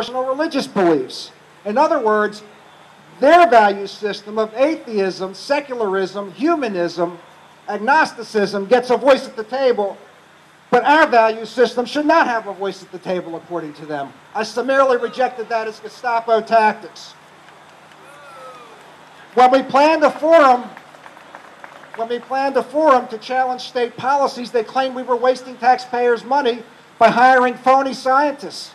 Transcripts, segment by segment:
personal religious beliefs. In other words, their value system of atheism, secularism, humanism, agnosticism gets a voice at the table, but our value system should not have a voice at the table according to them. I summarily rejected that as Gestapo tactics. When we planned a forum to challenge state policies, they claimed we were wasting taxpayers' money by hiring phony scientists.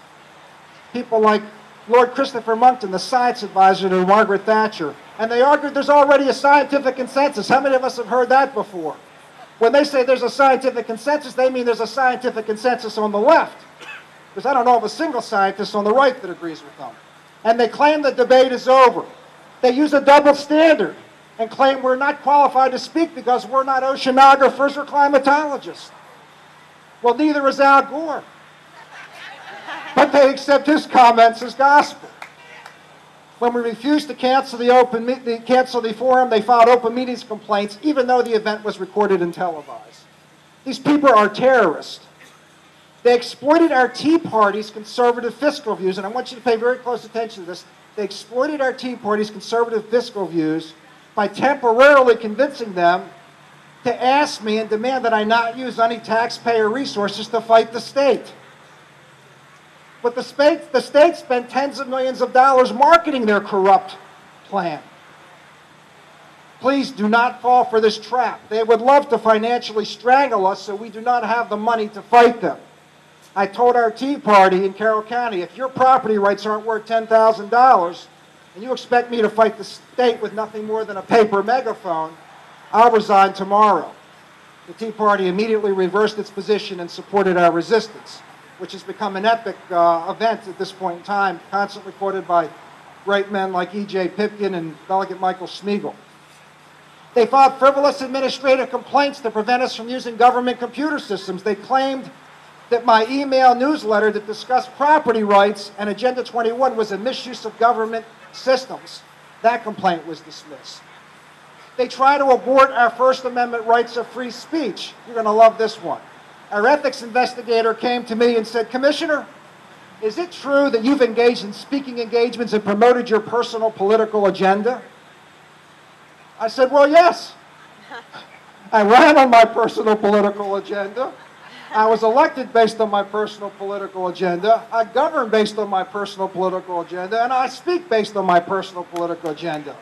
People like Lord Christopher Monckton, the science advisor to Margaret Thatcher. And they argued there's already a scientific consensus. How many of us have heard that before? When they say there's a scientific consensus, they mean there's a scientific consensus on the left. Because I don't know of a single scientist on the right that agrees with them. And they claim the debate is over. They use a double standard and claim we're not qualified to speak because we're not oceanographers or climatologists. Well, neither is Al Gore. But they accept his comments as gospel. When we refused to cancel the forum, they filed open meetings complaints, even though the event was recorded and televised. These people are terrorists. They exploited our Tea Party's conservative fiscal views, and I want you to pay very close attention to this. They exploited our Tea Party's conservative fiscal views by temporarily convincing them to ask me and demand that I not use any taxpayer resources to fight the state. But the state spent tens of millions of dollars marketing their corrupt plan. Please do not fall for this trap. They would love to financially strangle us so we do not have the money to fight them. I told our Tea Party in Carroll County, if your property rights aren't worth $10,000 and you expect me to fight the state with nothing more than a paper megaphone, I'll resign tomorrow. The Tea Party immediately reversed its position and supported our resistance, which has become an epic event at this point in time, constantly quoted by great men like E.J. Pipkin and Delegate Michael Smeagol. They filed frivolous administrative complaints to prevent us from using government computer systems. They claimed that my email newsletter that discussed property rights and Agenda 21 was a misuse of government systems. That complaint was dismissed. They try to abort our First Amendment rights of free speech. You're going to love this one. Our ethics investigator came to me and said, Commissioner, is it true that you've engaged in speaking engagements and promoted your personal political agenda? I said, well, yes. I ran on my personal political agenda. I was elected based on my personal political agenda. I govern based on my personal political agenda. And I speak based on my personal political agenda.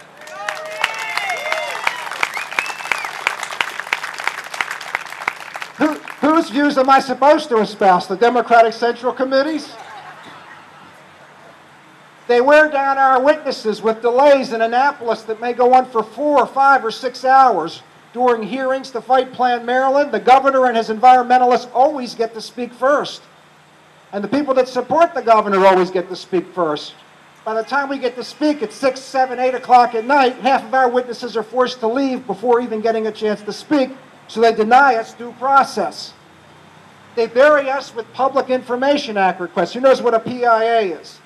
Whose views am I supposed to espouse? The Democratic Central Committee's? They wear down our witnesses with delays in Annapolis that may go on for 4 or 5 or 6 hours. During hearings to fight Planned Maryland, the governor and his environmentalists always get to speak first. And the people that support the governor always get to speak first. By the time we get to speak at 6, 7, 8 o'clock at night, half of our witnesses are forced to leave before even getting a chance to speak, so they deny us due process. They bury us with Public Information Act requests. Who knows what a PIA is?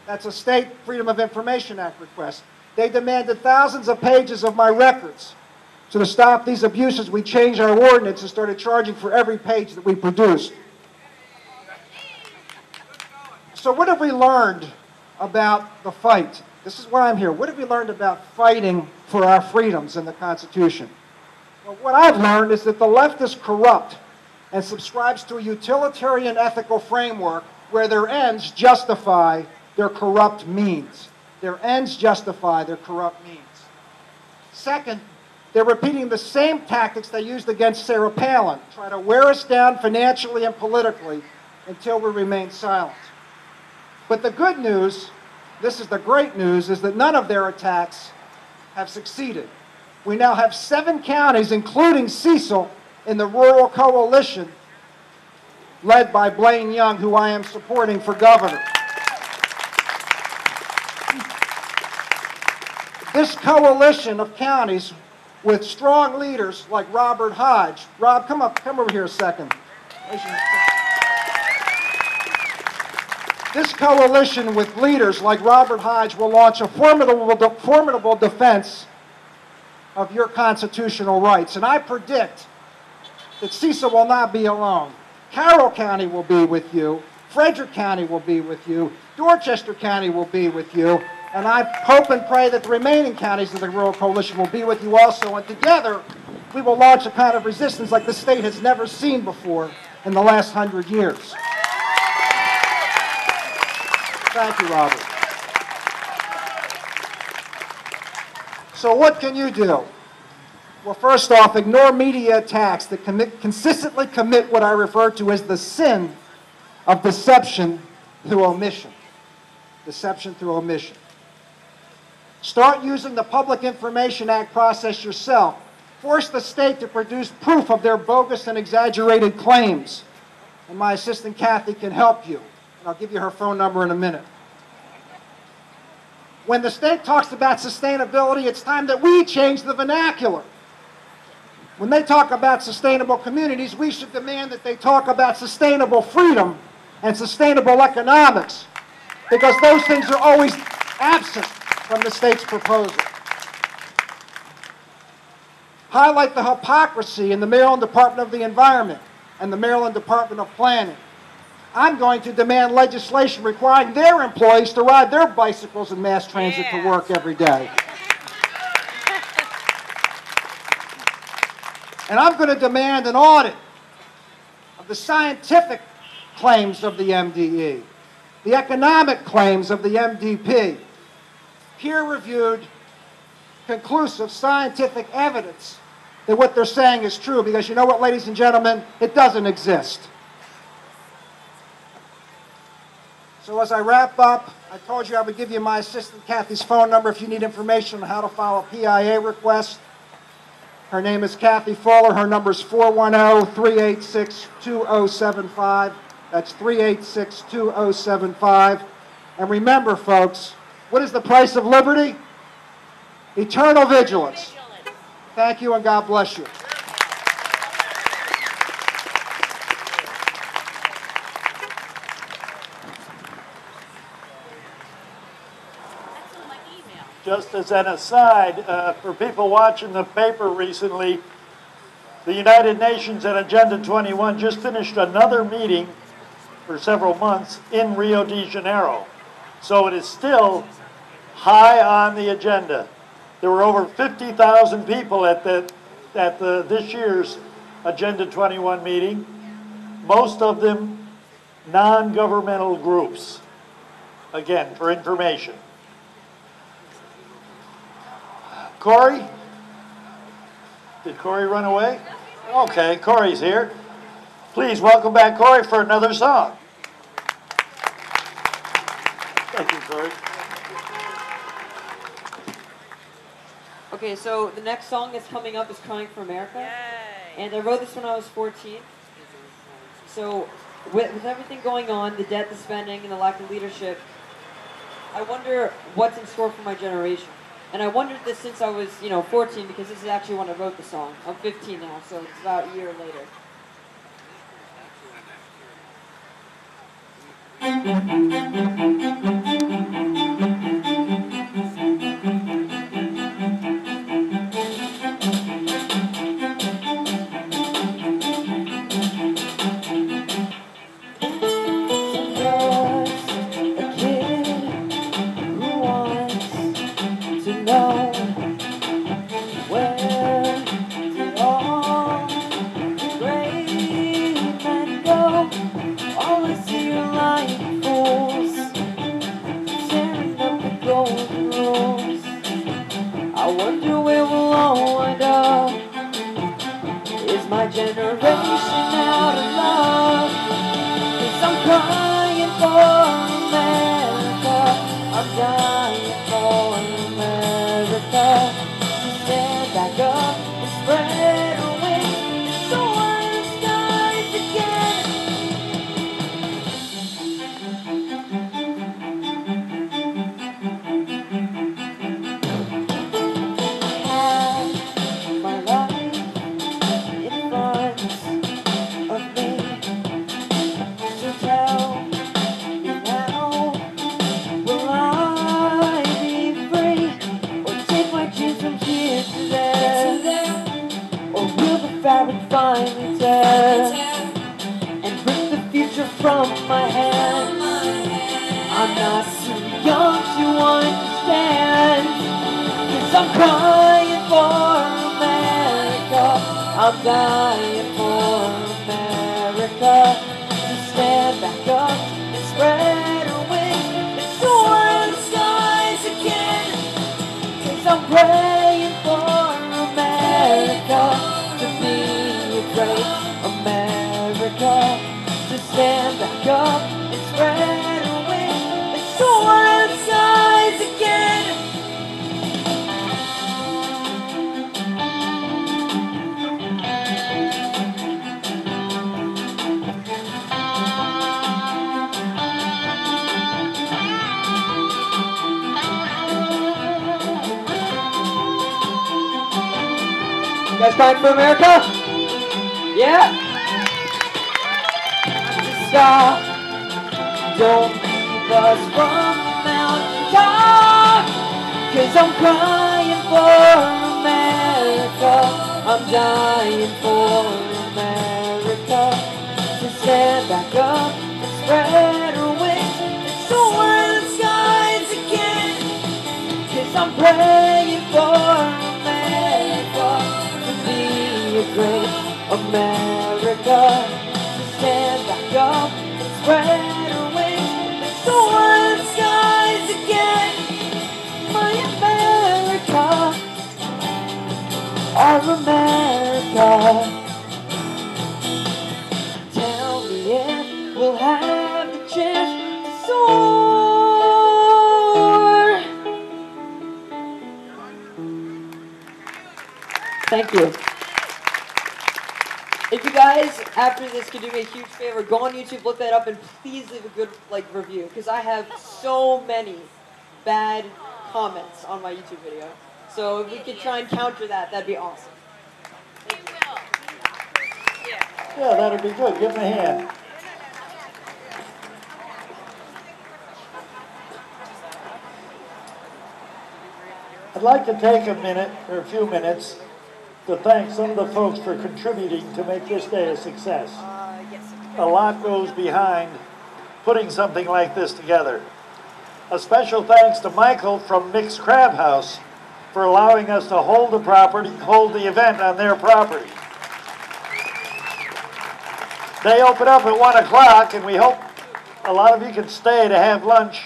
That's a State Freedom of Information Act request. They demanded thousands of pages of my records. So to stop these abuses, we changed our ordinance and started charging for every page that we produced. So what have we learned about the fight? This is why I'm here. What have we learned about fighting for our freedoms in the Constitution? Well, what I've learned is that the left is corrupt and subscribes to a utilitarian ethical framework where their ends justify their corrupt means. Their ends justify their corrupt means. Second, they're repeating the same tactics they used against Sarah Palin, try to wear us down financially and politically until we remain silent. But the good news, this is the great news, is that none of their attacks have succeeded. We now have 7 counties, including Cecil, in the rural coalition led by Blaine Young, who I am supporting for governor. This coalition of counties with strong leaders like Robert Hodge. Rob, come over here a second. This coalition with leaders like Robert Hodge will launch a formidable defense of your constitutional rights. And I predict that Cecil will not be alone. Carroll County will be with you. Frederick County will be with you. Dorchester County will be with you. And I hope and pray that the remaining counties of the Rural Coalition will be with you also. And together, we will launch a kind of resistance like the state has never seen before in the last 100 years. Thank you, Robert. So what can you do? Well, first off, ignore media attacks that consistently commit what I refer to as the sin of deception through omission. Deception through omission. Start using the Public Information Act process yourself. Force the state to produce proof of their bogus and exaggerated claims. And my assistant Kathy can help you. And I'll give you her phone number in a minute. When the state talks about sustainability, it's time that we change the vernacular. When they talk about sustainable communities, we should demand that they talk about sustainable freedom and sustainable economics, because those things are always absent from the state's proposal. Highlight the hypocrisy in the Maryland Department of the Environment and the Maryland Department of Planning. I'm going to demand legislation requiring their employees to ride their bicycles in mass transit to work every day. And I'm going to demand an audit of the scientific claims of the MDE, the economic claims of the MDP, peer-reviewed, conclusive scientific evidence that what they're saying is true, because you know what, ladies and gentlemen, it doesn't exist. So as I wrap up, I told you I would give you my assistant Kathy's phone number if you need information on how to file a PIA request. Her name is Kathy Fuller. Her number is 410-386-2075. That's 386-2075. And remember, folks, what is the price of liberty? Eternal vigilance. Thank you, and God bless you. Just as an aside, for people watching the paper recently, the United Nations and Agenda 21 just finished another meeting for several months in Rio de Janeiro. So it is still high on the agenda. There were over 50,000 people at this year's Agenda 21 meeting, most of them non-governmental groups. Again, for information. Corey? Did Corey run away? Okay, Corey's here. Please welcome back Corey for another song. Thank you, Corey. Okay, so the next song that's coming up is Crying for America. Yay. And I wrote this when I was 14. So with everything going on, the debt, the spending, and the lack of leadership, I wonder what's in store for my generation. And I wondered this since I was, 14, because this is actually when I wrote the song. I'm 15 now, so it's about a year later. young to understand. 'Cause I'm crying for America, I'm dying for America, to stand back up and spread her wings and soar in the skies again. 'Cause I'm praying for America to be a great America, to stand back up and spread her wings and soar in the skies again. You guys crying for America? Yeah? Stop. Don't keep us from the mountaintop. 'Cause I'm crying for America, I'm dying for America, to stand back up and spread her wings and soar in the skies again. 'Cause I'm praying for America to be a great America, to stand back up and spread her wings and soar in the skies again. My America, our America. Tell me if we'll have the chance to soar. Thank you. If you guys, after this, could do me a huge favor, go on YouTube, look that up, and please leave a good review, because I have so many bad comments on my YouTube video. So if we could try and counter that, that'd be awesome. Thank you. Yeah, that'd be good. Give him a hand. I'd like to take a minute, or a few minutes, to thank some of the folks for contributing to make this day a success. A lot goes behind putting something like this together. A special thanks to Michael from Mick's Crab House for allowing us to hold the event on their property. They open up at 1 o'clock, and we hope a lot of you can stay to have lunch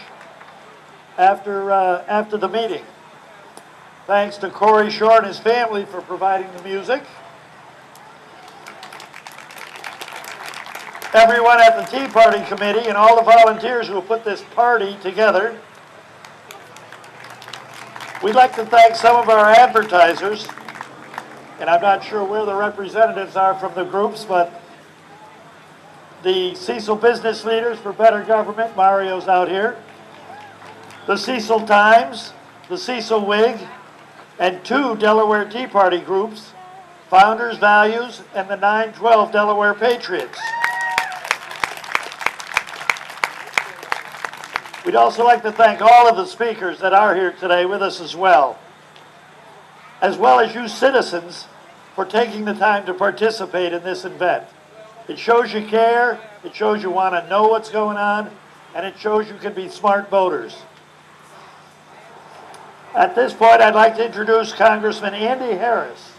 after the meeting. Thanks to Corey Shore and his family for providing the music. Everyone at the Tea Party Committee and all the volunteers who have put this party together. We'd like to thank some of our advertisers, and I'm not sure where the representatives are from the groups, but the Cecil Business Leaders for Better Government, Mario's out here, the Cecil Times, the Cecil Whig, and 2 Delaware Tea Party groups, Founders Values and the 912 Delaware Patriots. We'd also like to thank all of the speakers that are here today with us as well as you citizens for taking the time to participate in this event. It shows you care, it shows you want to know what's going on, and it shows you can be smart voters. At this point, I'd like to introduce Congressman Andy Harris.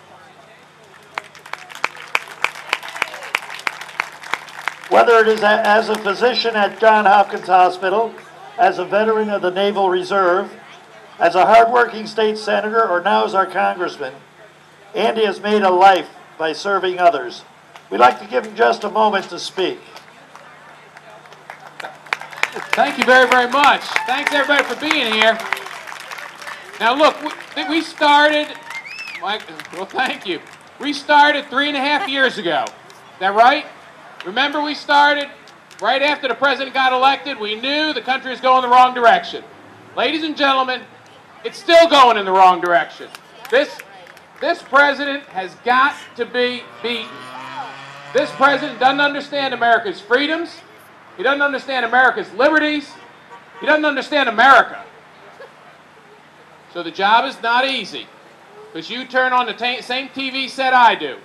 Whether it is as a physician at Johns Hopkins Hospital, as a veteran of the Naval Reserve, as a hardworking state senator, or now as our congressman, Andy has made a life by serving others. We'd like to give him just a moment to speak. Thank you very, very much. Thanks everybody for being here. Now look, we started, well thank you. We started 3.5 years ago. Is that right? Remember we started right after the president got elected. We knew the country was going the wrong direction. Ladies and gentlemen, it's still going in the wrong direction. This president has got to be beaten. This president doesn't understand America's freedoms. He doesn't understand America's liberties. He doesn't understand America. So the job is not easy, because you turn on the same TV set I do.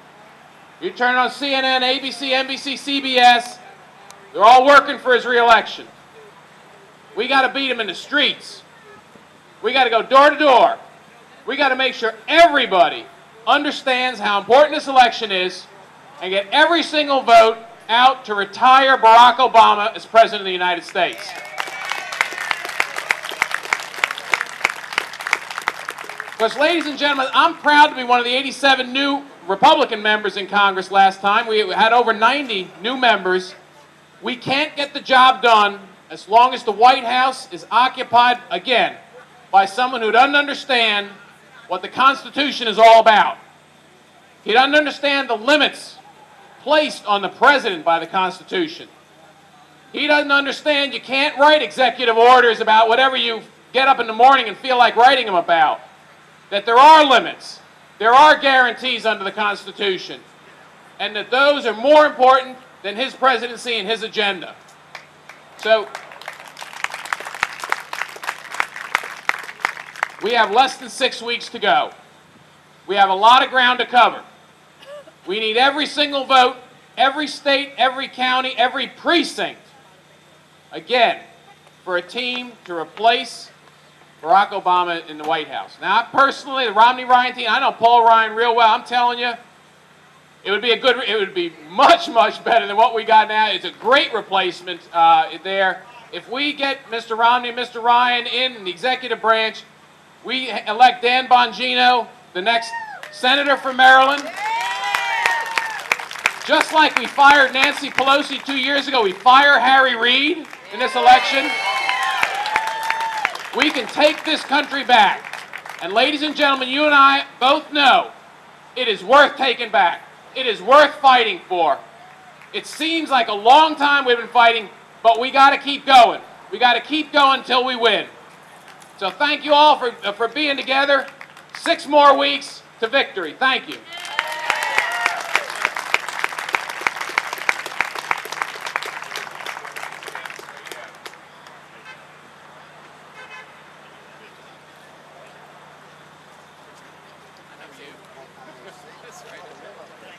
You turn on CNN, ABC, NBC, CBS. They're all working for his re-election. We got to beat them in the streets. We got to go door to door. We got to make sure everybody understands how important this election is and get every single vote out to retire Barack Obama as President of the United States. Because, ladies and gentlemen, I'm proud to be one of the 87 new Republican members in Congress last time. We had over 90 new members. We can't get the job done as long as the White House is occupied, again, by someone who doesn't understand what the Constitution is all about. He doesn't understand the limits placed on the president by the Constitution. He doesn't understand you can't write executive orders about whatever you get up in the morning and feel like writing them about. That there are limits, there are guarantees under the Constitution, and that those are more important than his presidency and his agenda. So, we have less than 6 weeks to go. We have a lot of ground to cover. We need every single vote, every state, every county, every precinct, again, for a team to replace Barack Obama in the White House. Now, personally, the Romney-Ryan team, I know Paul Ryan real well. I'm telling you, it would be much, much better than what we got now. It's a great replacement there. If we get Mr. Romney and Mr. Ryan in the executive branch, we elect Dan Bongino, the next senator from Maryland. Just like we fired Nancy Pelosi 2 years ago, we fire Harry Reid in this election. We can take this country back. And ladies and gentlemen, you and I both know it is worth taking back. It is worth fighting for. It seems like a long time we've been fighting, but we got to keep going. We got to keep going until we win. So thank you all for being together. 6 more weeks to victory. Thank you.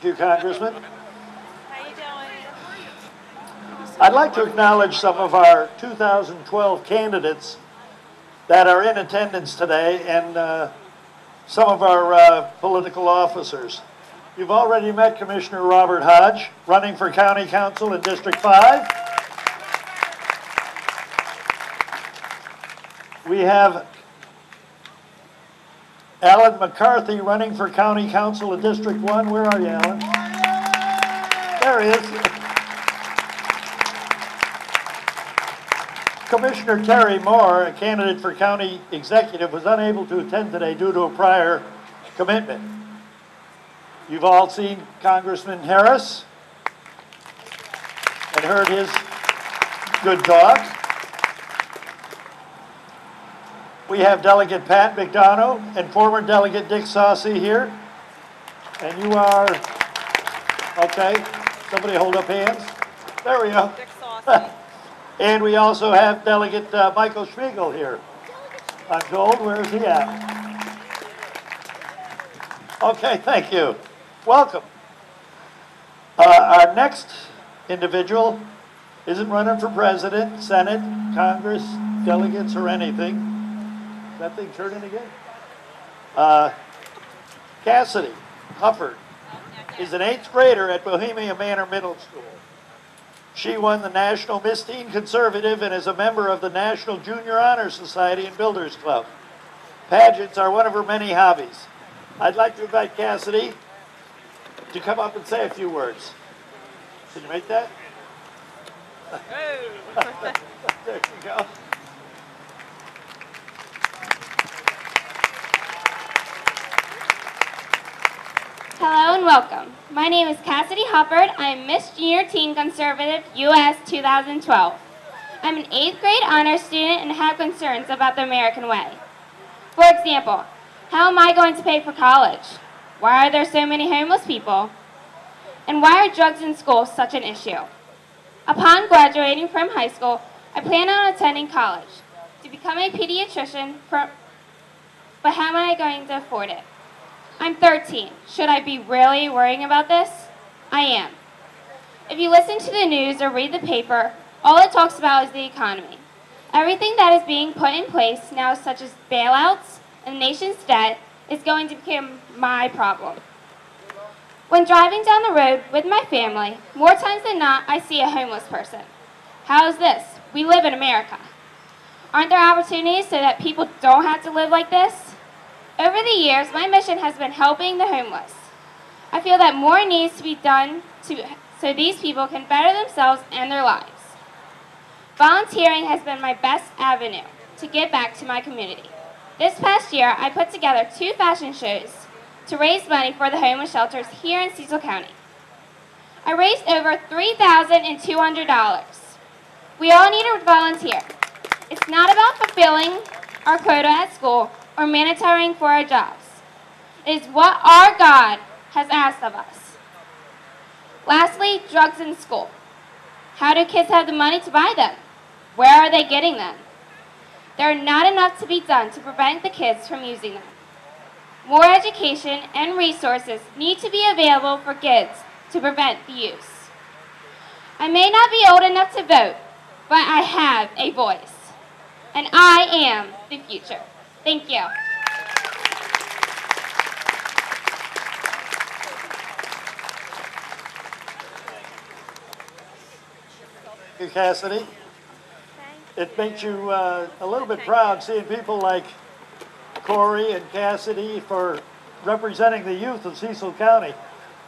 Thank you, Congressman. How you doing? I'd like to acknowledge some of our 2012 candidates that are in attendance today and some of our political officers. You've already met Commissioner Robert Hodge, running for County Council in District 5. We have Alan McCarthy running for County Council in District 1. Where are you, Alan? There he is. Commissioner Terry Moore, a candidate for County Executive, was unable to attend today due to a prior commitment. You've all seen Congressman Harris and heard his good talk. We have Delegate Pat McDonough and former Delegate Dick Saucy here. And you are, okay, somebody hold up hands. There we go. Dick Saucy. And we also have Delegate Michael Schmiegel here. I'm told, where is he at? Okay, thank you. Welcome. Our next individual isn't running for president, Senate, Congress, delegates, or anything. Is that thing turning again? Cassidy Hufford is an 8th grader at Bohemia Manor Middle School. She won the National Miss Teen Conservative and is a member of the National Junior Honor Society and Builders Club. Pageants are one of her many hobbies. I'd like to invite Cassidy to come up and say a few words. Can you make that? There you go. Hello and welcome. My name is Cassidy Hubbard. I'm Miss Junior Teen Conservative US 2012. I'm an 8th grade honors student and have concerns about the American way. For example, how am I going to pay for college? Why are there so many homeless people? And why are drugs in school such an issue? Upon graduating from high school, I plan on attending college to become a pediatrician, but how am I going to afford it? I'm 13. Should I be really worrying about this? I am. If you listen to the news or read the paper, all it talks about is the economy. Everything that is being put in place now, such as bailouts and the nation's debt, is going to become my problem. When driving down the road with my family, more times than not, I see a homeless person. How is this? We live in America. Aren't there opportunities so that people don't have to live like this? Over the years, my mission has been helping the homeless. I feel that more needs to be done so these people can better themselves and their lives. Volunteering has been my best avenue to give back to my community. This past year, I put together 2 fashion shows to raise money for the homeless shelters here in Cecil County. I raised over $3,200. We all need to volunteer. It's not about fulfilling our quota at school or monitoring for our jobs. It is what our God has asked of us. Lastly, drugs in school. How do kids have the money to buy them? Where are they getting them? There are not enough to be done to prevent the kids from using them. More education and resources need to be available for kids to prevent the use. I may not be old enough to vote, but I have a voice. And I am the future. Thank you. Thank you, Cassidy. It makes you a little bit proud seeing people like Corey and Cassidy for representing the youth of Cecil County.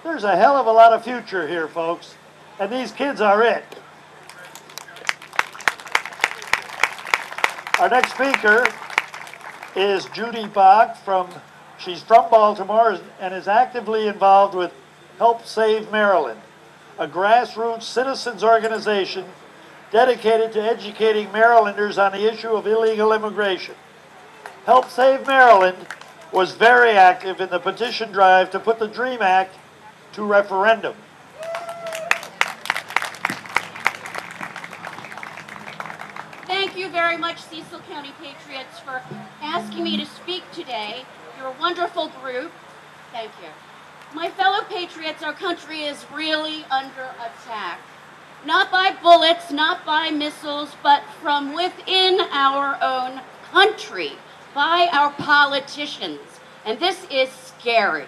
There's a hell of a lot of future here, folks, and these kids are it. Our next speaker is Judy Bach she's from Baltimore and is actively involved with Help Save Maryland, a grassroots citizens organization dedicated to educating Marylanders on the issue of illegal immigration. Help Save Maryland was very active in the petition drive to put the DREAM Act to referendum. Thank you very much, Cecil County Patriots, for asking me to speak today. You're a wonderful group. Thank you. My fellow patriots, our country is really under attack. Not by bullets, not by missiles, but from within our own country, by our politicians. And this is scary.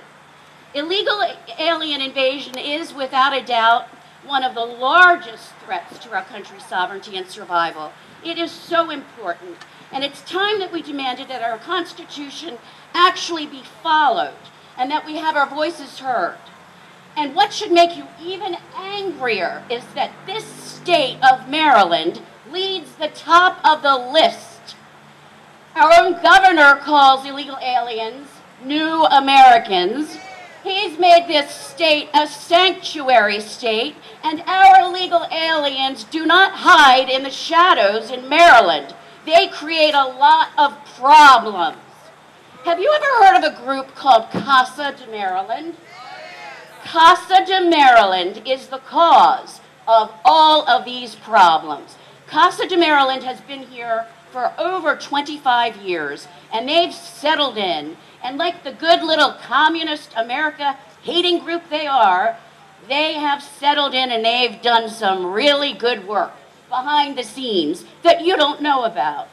Illegal alien invasion is, without a doubt, one of the largest threats to our country's sovereignty and survival. It is so important, and it's time that we demanded that our Constitution actually be followed and that we have our voices heard. And what should make you even angrier is that this state of Maryland leads the top of the list. Our own governor calls illegal aliens new Americans. He's made this state a sanctuary state, and our illegal aliens do not hide in the shadows in Maryland. They create a lot of problems. Have you ever heard of a group called Casa de Maryland? Casa de Maryland is the cause of all of these problems. Casa de Maryland has been here for over 25 years, and they've settled in. And like the good little communist America hating group they are, they have settled in and they've done some really good work behind the scenes that you don't know about.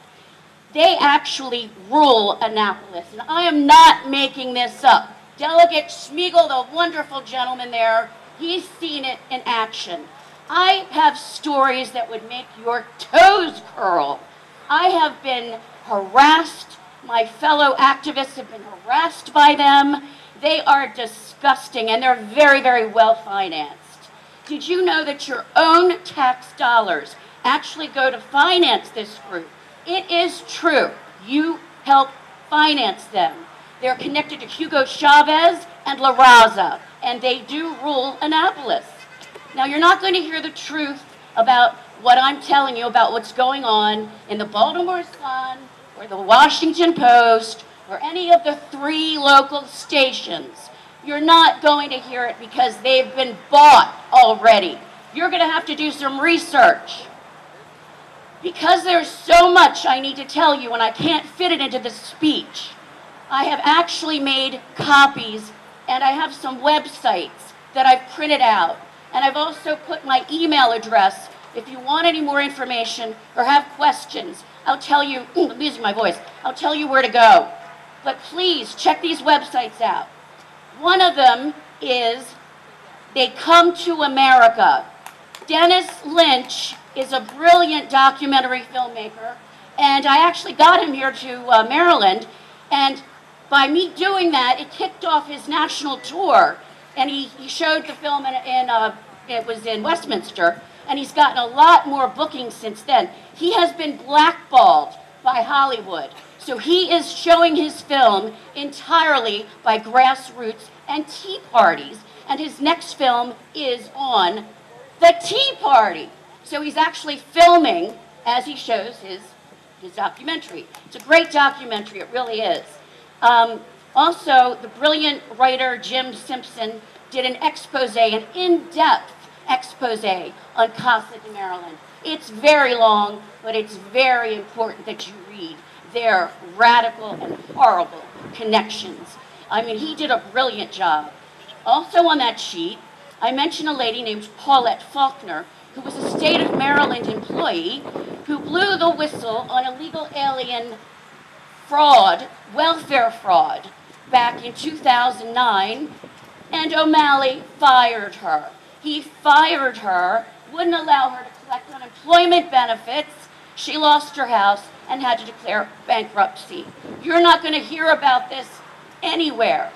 They actually rule Annapolis, and I am not making this up. Delegate Schmiegel, the wonderful gentleman there, he's seen it in action. I have stories that would make your toes curl. I have been harassed. My fellow activists have been harassed by them. They are disgusting, and they're very, very well financed. Did you know that your own tax dollars actually go to finance this group? It is true. You help finance them. They're connected to Hugo Chavez and La Raza, and they do rule Annapolis. Now, you're not going to hear the truth about what I'm telling you about what's going on in the Baltimore Sun or the Washington Post or any of the 3 local stations. You're not going to hear it because they've been bought already. You're going to have to do some research. Because there's so much I need to tell you and I can't fit it into this speech, I have actually made copies, and I have some websites that I've printed out. And I've also put my email address If you want any more information or have questions, I'll tell you, I'm losing my voice, I'll tell you where to go. But please check these websites out. One of them is They Come to America. Dennis Lynch is a brilliant documentary filmmaker, and I actually got him here to Maryland, and by me doing that, it kicked off his national tour, and he showed the film it was in Westminster, and he's gotten a lot more bookings since then. He has been blackballed by Hollywood, so he is showing his film entirely by grassroots and tea parties, and his next film is on the Tea Party. So he's actually filming as he shows his documentary. It's a great documentary, it really is. Also, the brilliant writer Jim Simpson did an expose, an in-depth expose on Casa de Maryland. It's very long, but it's very important that you read their radical and horrible connections. I mean, he did a brilliant job. Also on that sheet, I mentioned a lady named Paulette Faulkner, who was a state of Maryland employee who blew the whistle on illegal alien fraud, welfare fraud, back in 2009, and O'Malley fired her. He fired her, wouldn't allow her to collect unemployment benefits. She lost her house and had to declare bankruptcy. You're not going to hear about this anywhere.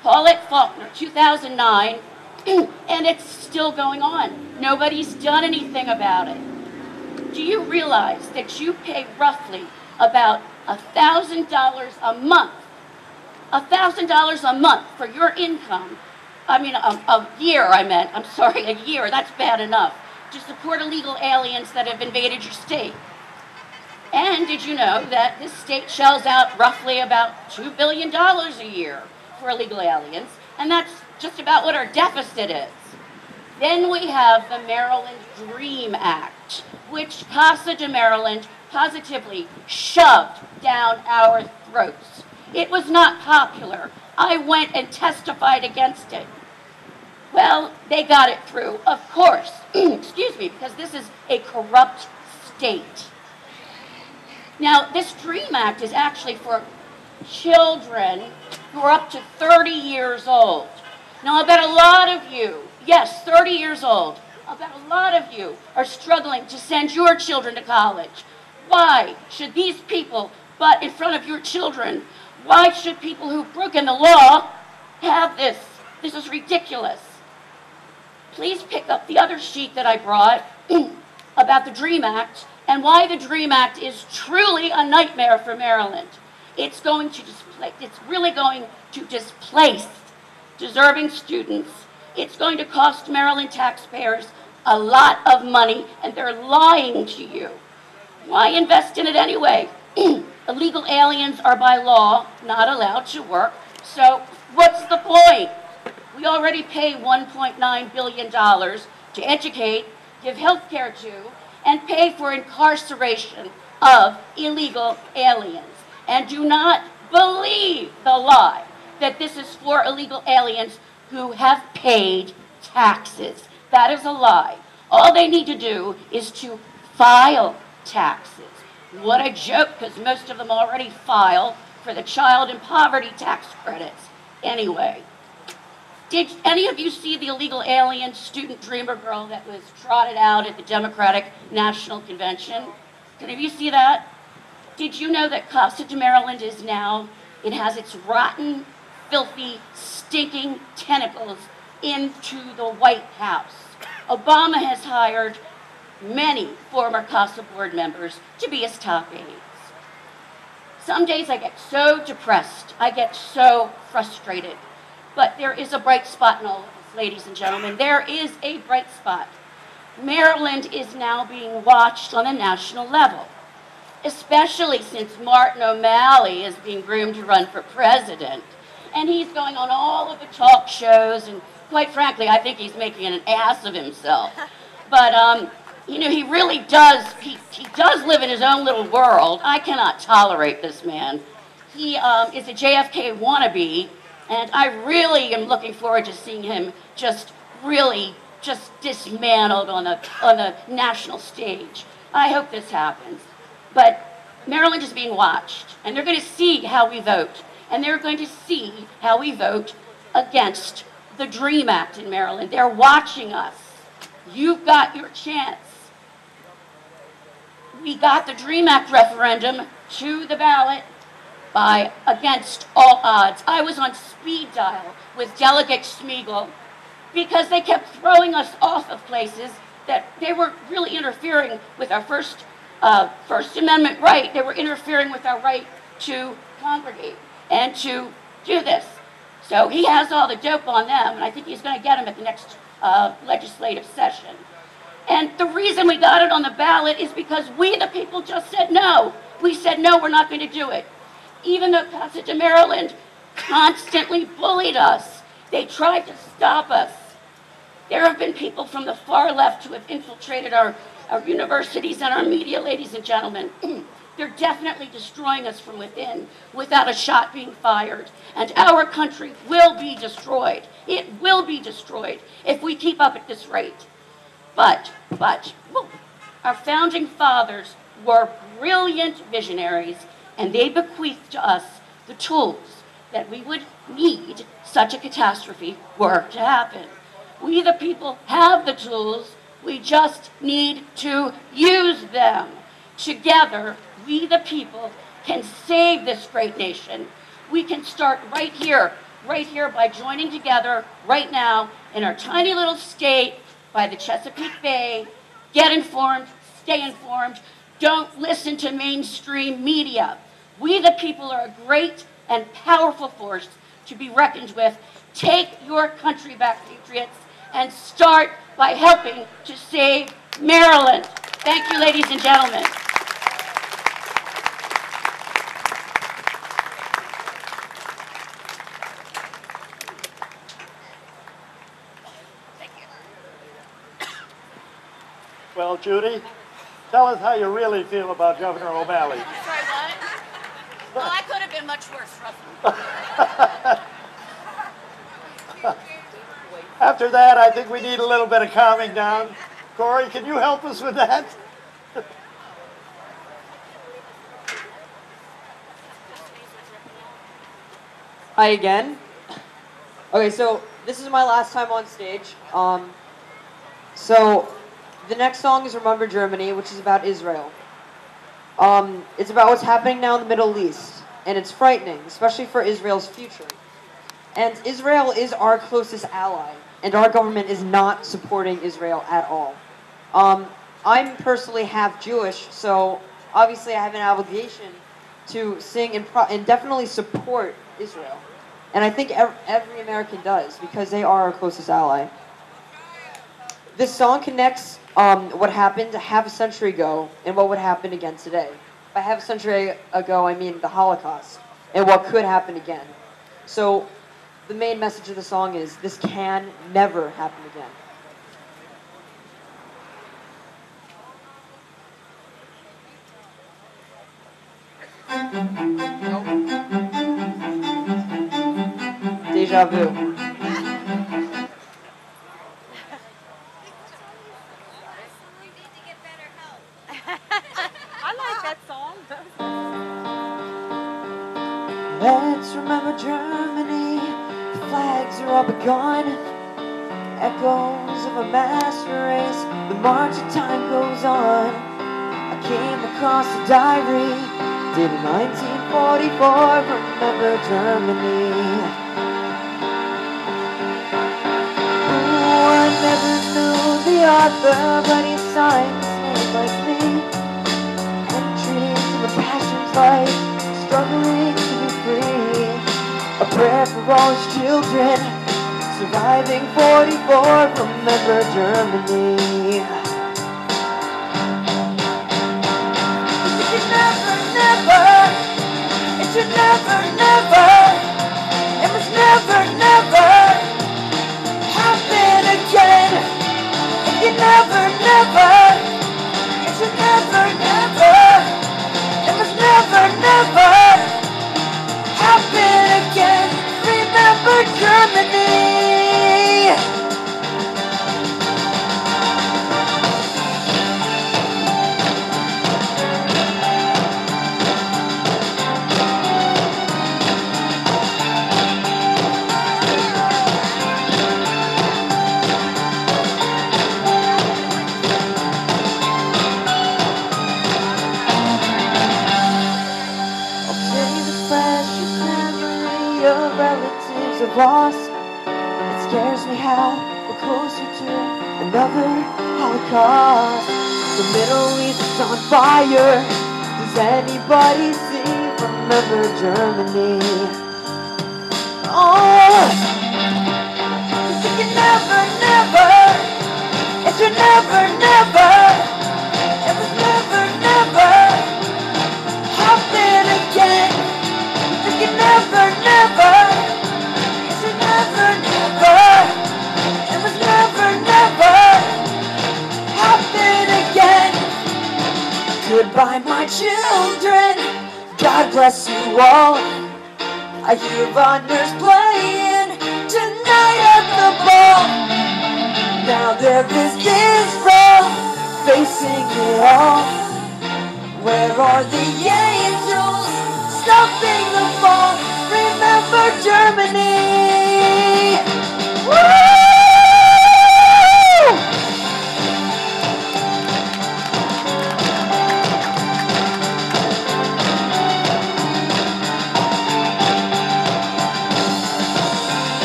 Paulette Faulkner, 2009, and it's still going on. Nobody's done anything about it. Do you realize that you pay roughly about $1,000 a month, $1,000 a month for your income, I mean a year I'm sorry, a year, that's bad enough, to support illegal aliens that have invaded your state? And did you know that this state shells out roughly about $2 billion a year for illegal aliens, and that's just about what our deficit is. Then we have the Maryland Dream Act, which Casa de Maryland positively shoved down our throats. It was not popular. I went and testified against it. Well, they got it through, of course, excuse me, because this is a corrupt state. Now, this Dream Act is actually for children who are up to 30 years old. Now, I bet a lot of you, yes, 30 years old, I bet a lot of you are struggling to send your children to college. Why should these people butt in front of your children? Why should people who've broken the law have this? This is ridiculous. Please pick up the other sheet that I brought about the Dream Act and why the Dream Act is truly a nightmare for Maryland. It's really going to displace deserving students. It's going to cost Maryland taxpayers a lot of money, and they're lying to you. Why invest in it anyway? Illegal aliens are by law not allowed to work, so what's the point? We already pay $1.9 billion to educate, give health care to, and pay for incarceration of illegal aliens. And do not believe the lie that this is for illegal aliens who have paid taxes. That is a lie. All they need to do is to file taxes. What a joke, because most of them already file for the child and poverty tax credits. Anyway, did any of you see the illegal alien student dreamer girl that was trotted out at the Democratic National Convention? Did any of you see that? Did you know that Casa de Maryland is now, it has its rotten, filthy, stinking tentacles into the White House? Obama has hired many former CASA board members to be his top aides. Some days I get so depressed, I get so frustrated, but there is a bright spot in all of this, ladies and gentlemen. There is a bright spot. Maryland is now being watched on a national level, especially since Martin O'Malley is being groomed to run for president. And he's going on all of the talk shows, and quite frankly, I think he's making an ass of himself. But, you know, he really does, he does live in his own little world. I cannot tolerate this man. He is a JFK wannabe, and I really am looking forward to seeing him just really just dismantled on the national stage. I hope this happens. But Maryland is being watched, and they're going to see how we vote, and they're going to see how we vote against the DREAM Act in Maryland. They're watching us. You've got your chance. We got the DREAM Act referendum to the ballot by against all odds. I was on speed dial with Delegate Smeagol because they kept throwing us off of places that they were really interfering with our First Amendment right. They were interfering with our right to congregate and to do this. So he has all the dope on them, and I think he's going to get them at the next legislative session. And the reason we got it on the ballot is because we, the people, just said no. We said no, we're not going to do it. Even though Passage of Maryland constantly bullied us, they tried to stop us. There have been people from the far left who have infiltrated our universities and our media, ladies and gentlemen. They're definitely destroying us from within without a shot being fired. And our country will be destroyed. It will be destroyed if we keep up at this rate. But, our founding fathers were brilliant visionaries, and they bequeathed to us the tools that we would need such a catastrophe were to happen. We, the people, have the tools. We just need to use them. Together, we, the people, can save this great nation. We can start right here by joining together right now in our tiny little state by the Chesapeake Bay. Get informed, stay informed. Don't listen to mainstream media. We, the people, are a great and powerful force to be reckoned with. Take your country back, patriots, and start by helping to save Maryland. Thank you, ladies and gentlemen. Well, Judy, tell us how you really feel about Governor O'Malley. Sorry, what? Well, I could have been much worse, Russell. After that, I think we need a little bit of calming down. Corey, can you help us with that? Hi again. Okay, so this is my last time on stage. So the next song is Remember Germany, which is about Israel. It's about what's happening now in the Middle East, and it's frightening, especially for Israel's future. And Israel is our closest ally, and our government is not supporting Israel at all. I'm personally half Jewish, so obviously I have an obligation to sing and definitely support Israel. And I think every American does, because they are our closest ally. This song connects what happened half a century ago and what would happen again today. By half a century ago, I mean the Holocaust, and what could happen again. So the main message of the song is, this can never happen again. Deja vu. I like that song. Let's remember Germany. The flags are all begun. Echoes of a master race. The march of time goes on. I came across a diary dated 1944. Remember Germany. Ooh, I never knew the author, but he signed his name like me. Entries in the passion's light, struggling to be free. A prayer for all his children, surviving 44. Remember Germany. It should never, never, it should never, never, it must never, never happen again. It can never, never, it should never, never, it must never, never happen again. Remember Germany. those of us. It scares me how we're closer to another Holocaust. The Middle East is on fire. Does anybody see? Remember Germany? Oh, you can never, never. It's your never, never. It was never, never happen again. You can never, never. It's your never, never. It was never, never happen again. Goodbye, my children. God bless you all. I hear Wagner's playing tonight at the ball. Now there is Israel facing it all. Where are the angels stopping the fall? Remember Germany! Woo!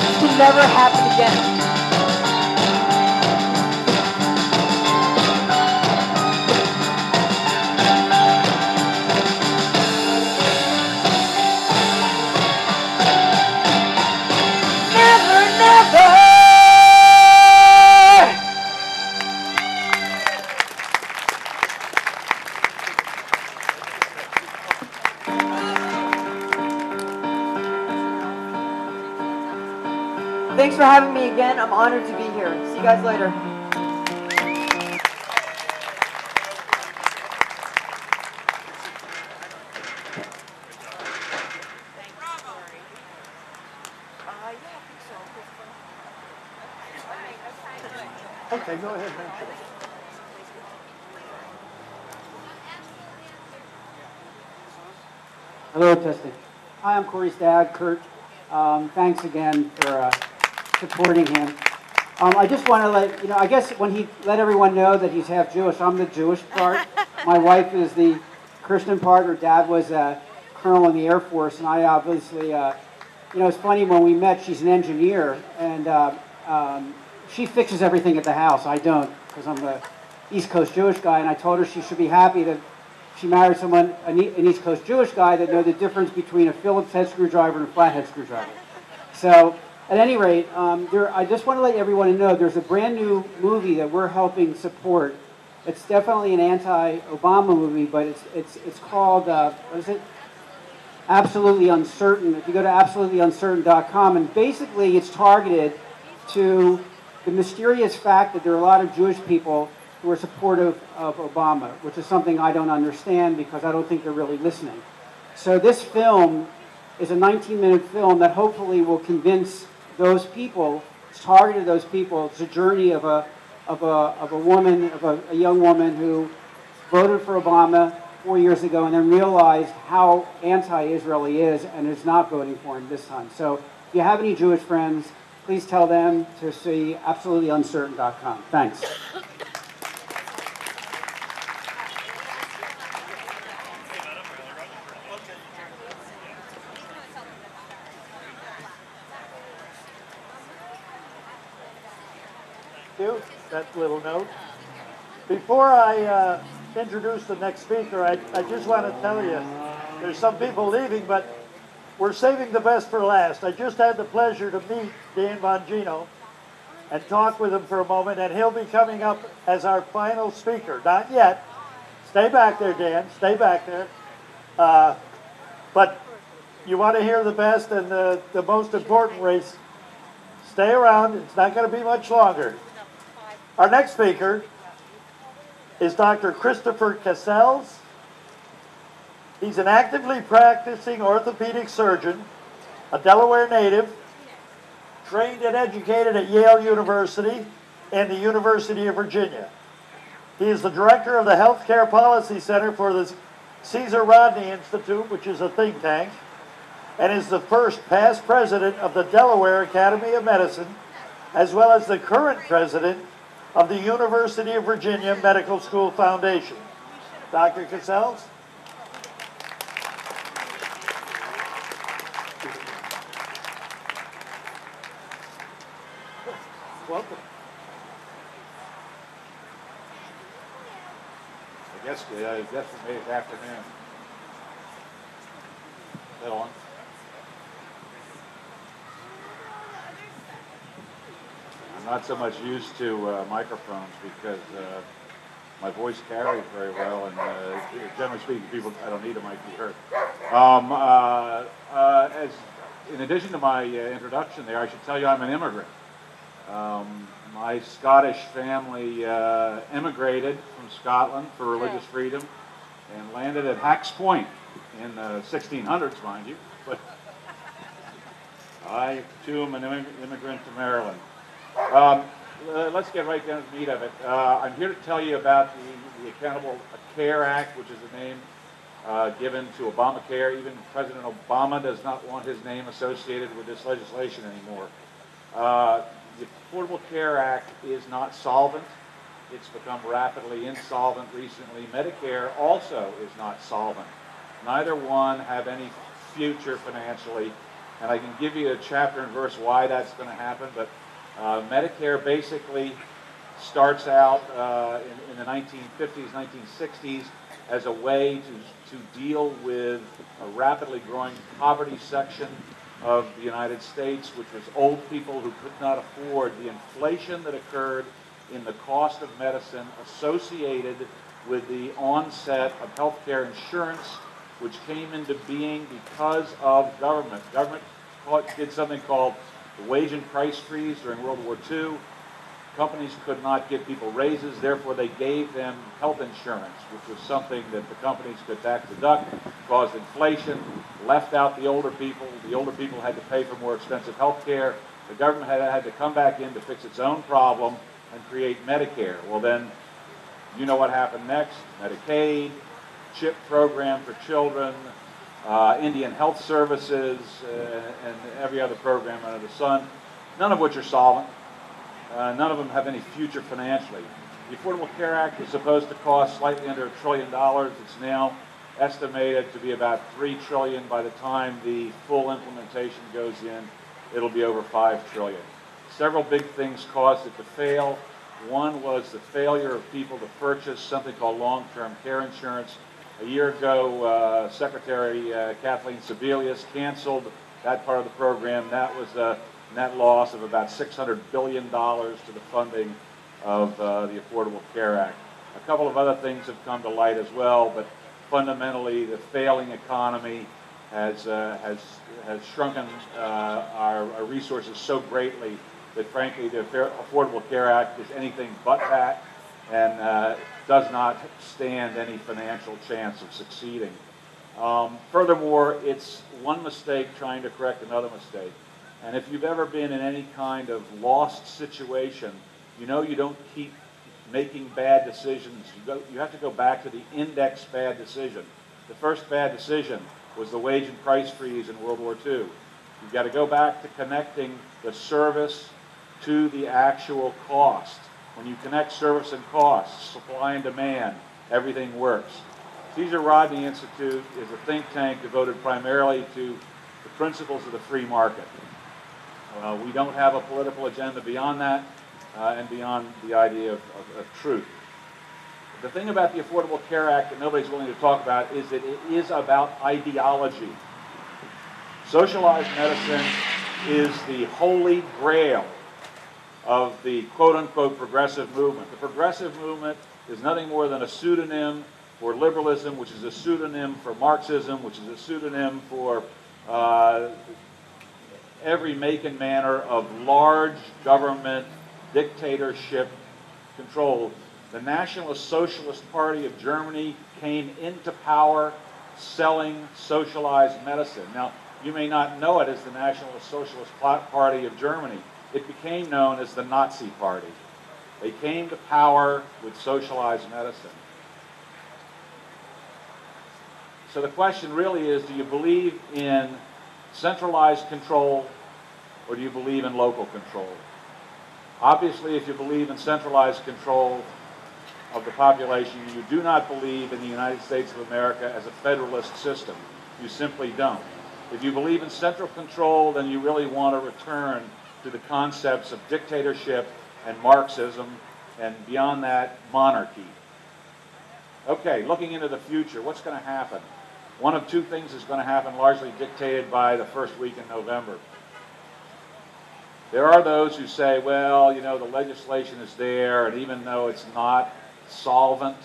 This can never happen again. Thanks for having me again. I'm honored to be here. See you guys later. Okay, go ahead, man. Hello, testing. Hi, I'm Corey's dad, Kurt. Thanks again for supporting him. I just want to let, I guess when he let everyone know that he's half Jewish, I'm the Jewish part. My wife is the Christian part. Her dad was a colonel in the Air Force, and I obviously, it's funny, when we met, she's an engineer, and she fixes everything at the house. I don't, because I'm the East Coast Jewish guy, and I told her she should be happy that she married someone, an East Coast Jewish guy, that know the difference between a Phillips head screwdriver and a flathead screwdriver. So, at any rate, I just want to let everyone know there's a brand new movie that we're helping support. It's definitely an anti-Obama movie, but it's called, what is it? Absolutely Uncertain. If you go to absolutelyuncertain.com, and basically it's targeted to the mysterious fact that there are a lot of Jewish people who are supportive of Obama, which is something I don't understand because I don't think they're really listening. So this film is a 19-minute film that hopefully will convince those people, it's targeted those people. It's a journey of a young woman who voted for Obama 4 years ago and then realized how anti-Israel he is and is not voting for him this time. So if you have any Jewish friends, please tell them to see absolutelyuncertain.com. Thanks. That little note. Before I introduce the next speaker, I just want to tell you, there's some people leaving, but we're saving the best for last. I just had the pleasure to meet Dan Bongino and talk with him for a moment, and he'll be coming up as our final speaker. Not yet. Stay back there, Dan. Stay back there. But you want to hear the best and the most important race. Stay around. It's not going to be much longer. Our next speaker is Dr. Christopher Cecil. He's an actively practicing orthopedic surgeon, a Delaware native, trained and educated at Yale University and the University of Virginia. He is the director of the Healthcare Policy Center for the Cesar Rodney Institute, which is a think tank, and is the first past president of the Delaware Academy of Medicine, as well as the current president of the University of Virginia Medical School Foundation. Dr. Cecil? welcome. I guess we made it afternoon. Is that on? I'm not so much used to microphones because my voice carries very well, and generally speaking, people, I don't need a mic to be heard. In addition to my introduction there, I should tell you I'm an immigrant. My Scottish family immigrated from Scotland for religious freedom and landed at Hacks Point in the 1600s, mind you. But I, too, am an immigrant to Maryland. Let's get right down to the meat of it. I'm here to tell you about the Accountable Care Act, which is the name given to Obamacare. Even President Obama does not want his name associated with this legislation anymore. The Affordable Care Act is not solvent. It's become rapidly insolvent recently. Medicare also is not solvent. Neither one have any future financially, and I can give you a chapter and verse why that's going to happen, but Medicare basically starts out in the 1950s, 1960s as a way to deal with a rapidly growing poverty section of the United States, which was old people who could not afford the inflation that occurred in the cost of medicine associated with the onset of healthcare insurance, which came into being because of government. Government did something called the wage and price freeze during World War II. Companies could not give people raises, therefore they gave them health insurance, which was something that the companies could tax deduct, caused inflation, left out the older people. The older people had to pay for more expensive health care. The government had to come back in to fix its own problem and create Medicare. Well then, you know what happened next. Medicaid, CHIP program for children, Indian Health Services, and every other program under the sun, none of which are solvent. None of them have any future financially. The Affordable Care Act was supposed to cost slightly under $1 trillion. It's now estimated to be about $3 trillion. By the time the full implementation goes in, it'll be over $5 trillion. Several big things caused it to fail. One was the failure of people to purchase something called long-term care insurance. A year ago, Secretary Kathleen Sebelius canceled that part of the program. That was a net loss of about $600 billion to the funding of the Affordable Care Act. A couple of other things have come to light as well, but fundamentally the failing economy has shrunken our resources so greatly that frankly the Affordable Care Act is anything but that and does not stand any financial chance of succeeding. Furthermore, it's one mistake trying to correct another mistake. And if you've ever been in any kind of lost situation, you know you don't keep making bad decisions. You have to go back to the index bad decision. The first bad decision was the wage and price freeze in World War II. You've got to go back to connecting the service to the actual cost. When you connect service and cost, supply and demand, everything works. Cesar Rodney Institute is a think tank devoted primarily to the principles of the free market. We don't have a political agenda beyond that and beyond the idea of truth. The thing about the Affordable Care Act that nobody's willing to talk about is that it is about ideology. Socialized medicine is the holy grail of the quote-unquote progressive movement. The progressive movement is nothing more than a pseudonym for liberalism, which is a pseudonym for Marxism, which is a pseudonym for every make and manner of large government dictatorship control. The Nationalist Socialist Party of Germany came into power selling socialized medicine. Now, you may not know it as the Nationalist Socialist Party of Germany. It became known as the Nazi Party. They came to power with socialized medicine. So the question really is, do you believe in centralized control, or do you believe in local control? Obviously, if you believe in centralized control of the population, you do not believe in the United States of America as a federalist system. You simply don't. If you believe in central control, then you really want to return to the concepts of dictatorship and Marxism, and beyond that, monarchy. Okay, looking into the future, what's going to happen? One of two things is going to happen, largely dictated by the first week in November. There are those who say, well, you know, the legislation is there, and even though it's not solvent,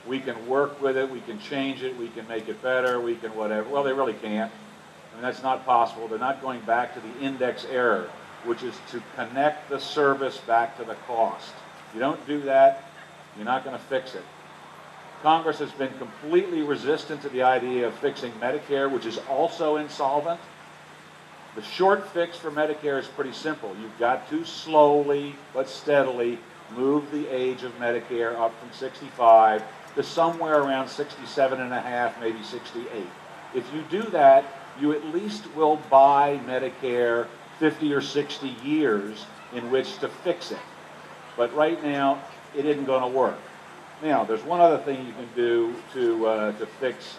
we can work with it, we can change it, we can make it better, we can whatever. Well, they really can't. I mean, that's not possible. They're not going back to the index error, which is to connect the service back to the cost. You don't do that, you're not going to fix it. Congress has been completely resistant to the idea of fixing Medicare, which is also insolvent. The short fix for Medicare is pretty simple. You've got to slowly but steadily move the age of Medicare up from 65 to somewhere around 67 and a half, maybe 68. If you do that, you at least will buy Medicare 50 or 60 years in which to fix it. But right now, it isn't going to work. Now, there's one other thing you can do to fix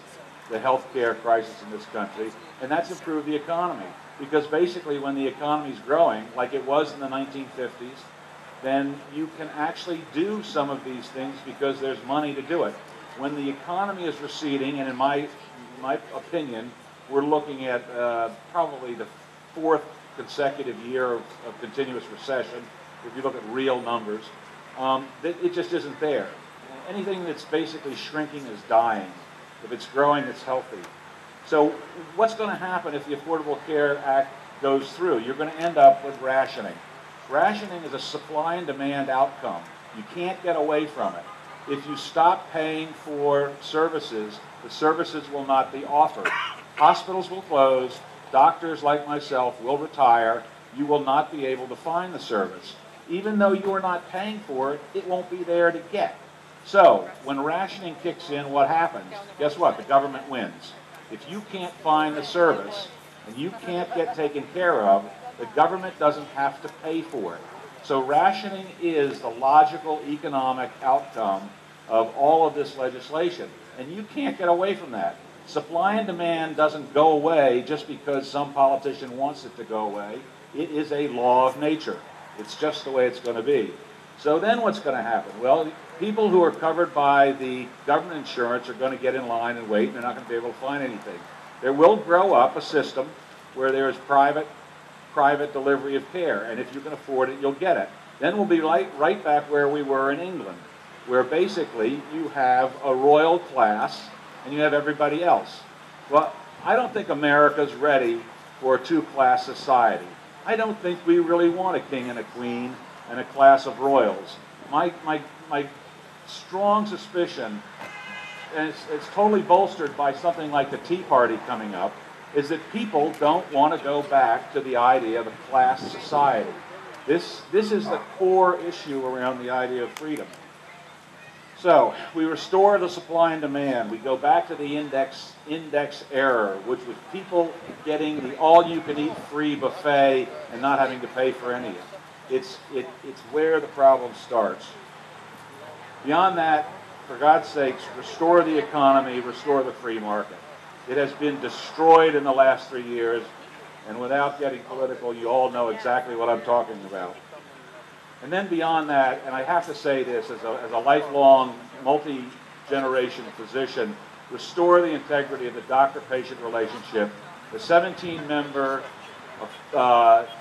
the health care crisis in this country, and that's improve the economy. Because basically when the economy's growing, like it was in the 1950s, then you can actually do some of these things because there's money to do it. When the economy is receding, and in my opinion, we're looking at probably the fourth consecutive year of continuous recession, if you look at real numbers, it just isn't there. Anything that's basically shrinking is dying. If it's growing, it's healthy. So what's going to happen if the Affordable Care Act goes through? You're going to end up with rationing. Rationing is a supply and demand outcome. You can't get away from it. If you stop paying for services, the services will not be offered. Hospitals will close. Doctors like myself will retire. You will not be able to find the service. Even though you are not paying for it, it won't be there to get. So when rationing kicks in, what happens? Guess what? The government wins. If you can't find the service and you can't get taken care of, the government doesn't have to pay for it. So rationing is the logical economic outcome of all of this legislation. And you can't get away from that. Supply and demand doesn't go away just because some politician wants it to go away. It is a law of nature. It's just the way it's going to be. So then what's going to happen? Well, people who are covered by the government insurance are going to get in line and wait, and they're not going to be able to find anything. There will grow up a system where there is private delivery of care, and if you can afford it, you'll get it. Then we'll be right back where we were in England, where basically you have a royal class and you have everybody else. Well, I don't think America's ready for a two-class society. I don't think we really want a king and a queen and a class of royals. My strong suspicion, and it's totally bolstered by something like the Tea Party coming up, is that people don't want to go back to the idea of a class society. This is the core issue around the idea of freedom. So we restore the supply and demand. We go back to the index error, which was people getting the all-you-can-eat free buffet and not having to pay for any of it. It's where the problem starts. Beyond that, for God's sakes, restore the economy, restore the free market. It has been destroyed in the last 3 years, and without getting political, you all know exactly what I'm talking about. And then beyond that, and I have to say this as a lifelong, multi-generation physician, restore the integrity of the doctor-patient relationship. The 17-member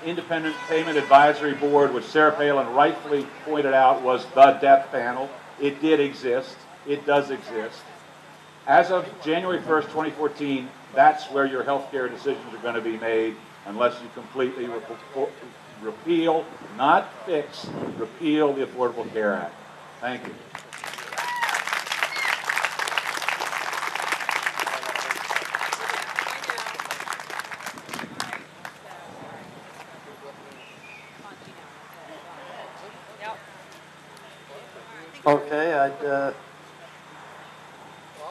Independent Payment Advisory Board, which Sarah Palin rightfully pointed out was the death panel. It did exist. It does exist. As of January 1st, 2014, that's where your health care decisions are going to be made unless you completely repeal, not fix, repeal the Affordable Care Act. Thank you. Okay,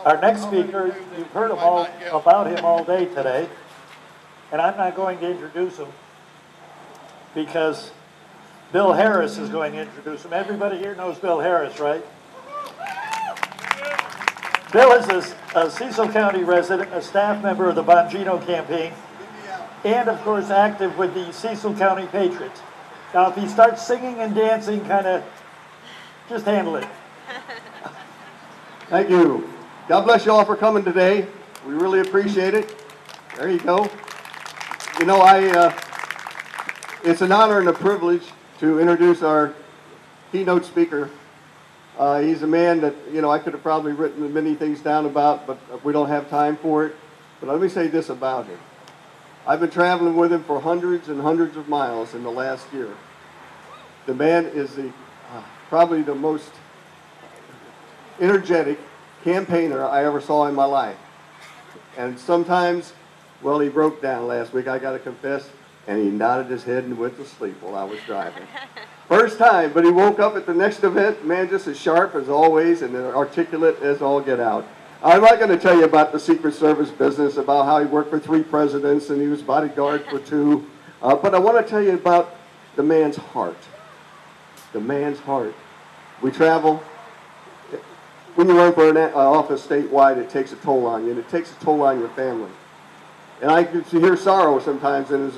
our next speaker, you've heard about him all day today, and I'm not going to introduce him because Bill Harris is going to introduce him. Everybody here knows Bill Harris, right? Bill is a Cecil County resident, a staff member of the Bongino campaign, and of course active with the Cecil County Patriots. Now, if he starts singing and dancing, kind of, just handle it. Thank you. God bless you all for coming today. We really appreciate it. There you go. You know, it's an honor and a privilege to introduce our keynote speaker. He's a man that, you know, I could have probably written many things down about, but we don't have time for it. But let me say this about him. I've been traveling with him for hundreds and hundreds of miles in the last year. The man is probably the most energetic campaigner I ever saw in my life. And sometimes, well, he broke down last week, I got to confess, and he nodded his head and went to sleep while I was driving. First time, but he woke up at the next event, man, just as sharp as always and articulate as all get out. I'm not going to tell you about the Secret Service business, about how he worked for 3 presidents and he was bodyguard for 2, but I want to tell you about the man's heart. The man's heart. We travel. When you run for an office statewide, it takes a toll on you, and it takes a toll on your family. And I can hear sorrow sometimes in his